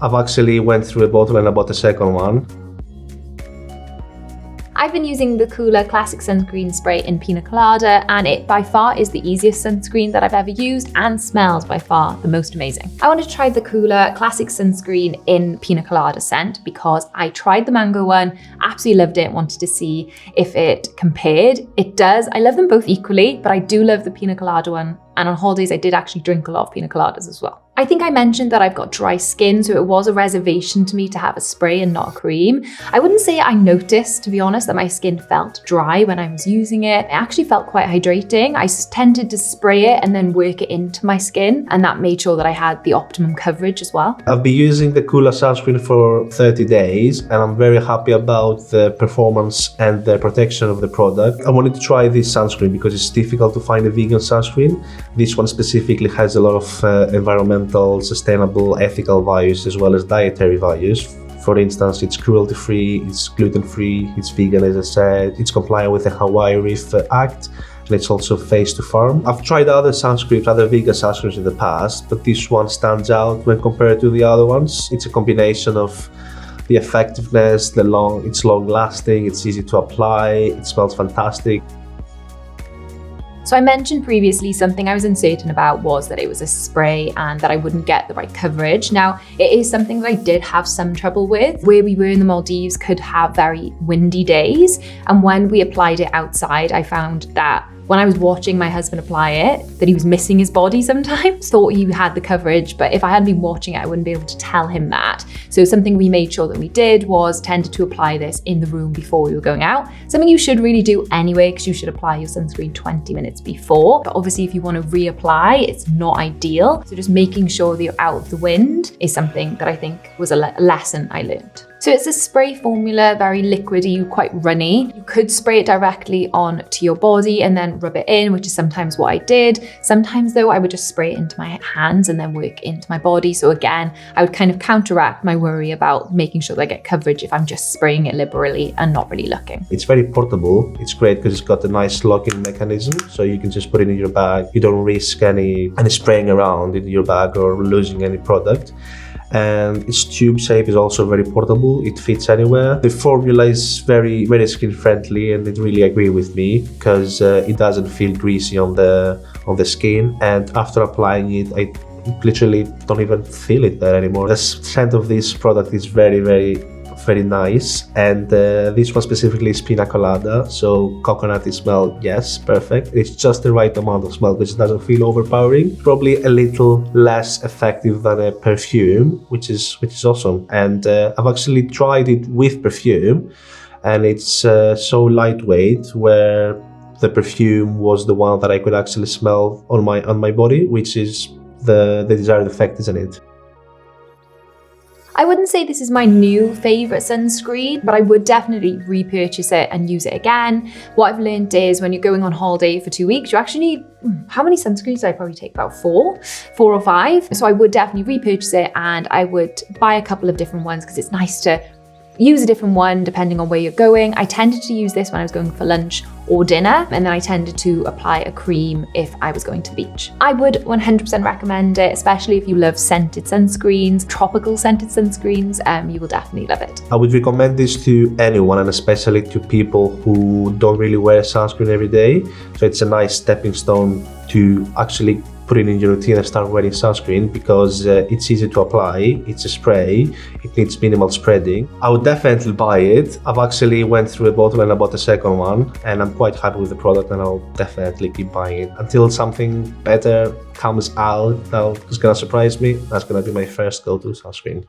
I've actually went through a bottle and I bought a second one. I've been using the Coola Classic Sunscreen Spray in Pina Colada, and it by far is the easiest sunscreen that I've ever used and smells by far the most amazing. I wanted to try the Coola Classic Sunscreen in Pina Colada scent because I tried the mango one, absolutely loved it, wanted to see if it compared. It does. I love them both equally, but I do love the Pina Colada one. And on holidays, I did actually drink a lot of Pina Coladas as well. I think I mentioned that I've got dry skin, so it was a reservation to me to have a spray and not a cream. I wouldn't say I noticed, to be honest, that my skin felt dry when I was using it. It actually felt quite hydrating. I tended to spray it and then work it into my skin, and that made sure that I had the optimum coverage as well. I've been using the Coola sunscreen for 30 days, and I'm very happy about the performance and the protection of the product. I wanted to try this sunscreen because it's difficult to find a vegan sunscreen. This one specifically has a lot of environmental, sustainable, ethical values as well as dietary values. For instance, it's cruelty-free, it's gluten-free, it's vegan as I said, it's compliant with the Hawaii Reef Act, and it's also phase to farm. I've tried other sunscreens, other vegan sunscreens in the past, but this one stands out when compared to the other ones. It's a combination of the effectiveness, it's long-lasting, it's easy to apply, it smells fantastic. So I mentioned previously something I was uncertain about was that it was a spray and that I wouldn't get the right coverage. Now, it is something that I did have some trouble with. Where we were in the Maldives could have very windy days. And when we applied it outside, I found that when I was watching my husband apply it, that he was missing his body sometimes. Thought he had the coverage, but if I hadn't been watching it, I wouldn't be able to tell him that. So something we made sure that we did was tended to apply this in the room before we were going out. Something you should really do anyway, because you should apply your sunscreen 20 minutes before. But obviously if you want to reapply, it's not ideal. So just making sure that you're out of the wind is something that I think was a lesson I learned. So it's a spray formula, very liquidy, quite runny. You could spray it directly onto your body and then rub it in, which is sometimes what I did. Sometimes though, I would just spray it into my hands and then work into my body. So again, I would kind of counteract my worry about making sure that I get coverage if I'm just spraying it liberally and not really looking. It's very portable. It's great because it's got a nice locking mechanism. So you can just put it in your bag. You don't risk any spraying around in your bag or losing any product. And its tube shape is also very portable. It fits anywhere. The formula is very, very skin friendly, and it really agree with me because it doesn't feel greasy on the skin. And after applying it, I literally don't even feel it there anymore. The scent of this product is very, very nice, and this one specifically is Pina Colada, so coconutty smell, yes, perfect. It's just the right amount of smell because it doesn't feel overpowering. Probably a little less effective than a perfume, which is awesome. And I've actually tried it with perfume, and it's so lightweight, where the perfume was the one that I could actually smell on my body, which is the desired effect, isn't it? I wouldn't say this is my new favorite sunscreen, but I would definitely repurchase it and use it again. What I've learned is when you're going on holiday for 2 weeks, you actually need, how many sunscreens did I probably take? About four or five. So I would definitely repurchase it, and I would buy a couple of different ones because it's nice to use a different one depending on where you're going. I tended to use this when I was going for lunch or dinner, and then I tended to apply a cream if I was going to the beach. I would 100% recommend it, especially if you love scented sunscreens, tropical scented sunscreens. You will definitely love it. I would recommend this to anyone, and especially to people who don't really wear sunscreen every day. So it's a nice stepping stone to actually put it in your routine and start wearing sunscreen because it's easy to apply, it's a spray, it needs minimal spreading. I would definitely buy it. I've actually went through a bottle and I bought a second one, and I'm quite happy with the product, and I'll definitely keep buying it until something better comes out. Now it's gonna surprise me. That's gonna be my first go-to sunscreen.